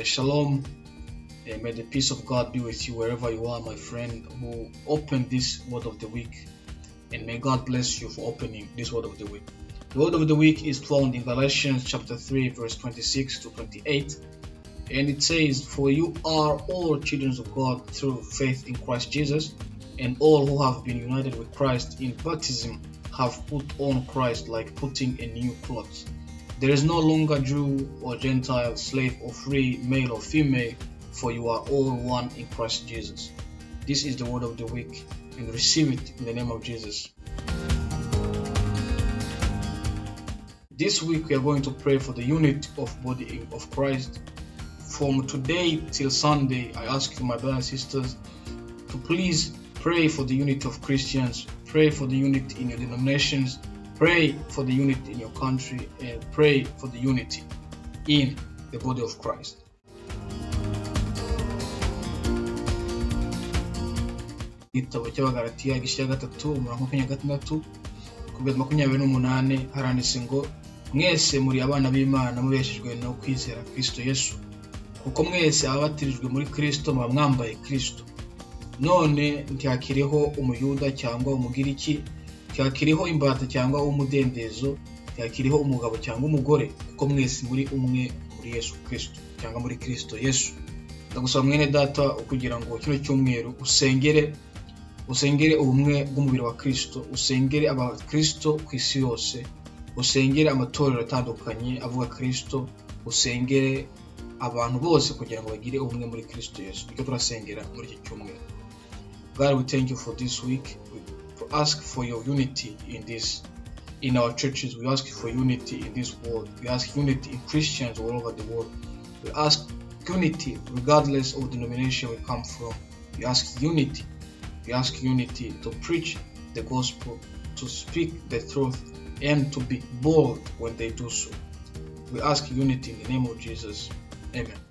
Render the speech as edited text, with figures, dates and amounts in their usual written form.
Shalom. May the peace of God be with you wherever you are, my friend who opened this word of the week. And may God bless you for opening this word of the week. The word of the week is found in Galatians chapter 3, verse 26 to 28. And it says, "For you are all children of God through faith in Christ Jesus, and all who have been united with Christ in baptism have put on Christ like putting a new cloth. There is no longer Jew or Gentile, slave or free, male or female, for you are all one in Christ Jesus." This is the word of the week, and receive it in the name of Jesus. This week we are going to pray for the unity of body of Christ. From today till Sunday, I ask you, my brothers and sisters, to please pray for the unity of Christians, pray for the unity in your denominations, pray for the unity in your country, and pray for the unity in the body of Christ. Igitabo cy'Abagalatiya igice cya 3 umurongo 26 kugeza 28 haranditse ngo, "Mwese muri abana b'Imana mubeshejwe no kwizera Kristo Yesu, kuko mwese ababatirijwe muri Kristo muba mwambaye Kristo. None ntihakiriho umuyuda cyangwa umugiriki, ntihakiriho imbata cyangwa umudendezo, ntihakiriho umugabo cyangwa umugore, kuko mwese muri umwe muri Yesu Kristo cyangwa muri Kristo Yesu." Ndagusaba mwene data kugira ngo kino cyumweru usengere ubumwe bw'umubiri wa Kristo, usengere abakristo ku isi yose, usengere amatorero atandukanye avuga Kristo, usengere abantu bose kugira ngo bagire ubumwe muri Kristo Yesu. Icyo turasengera muri iki cyumweru. God, we thank you for this week. We ask for your unity in our churches. We ask for unity in this world. We ask unity in Christians all over the world. We ask unity regardless of denomination we come from. We ask unity. We ask unity to preach the gospel, to speak the truth, and to be bold when they do so. We ask unity in the name of Jesus. Amen.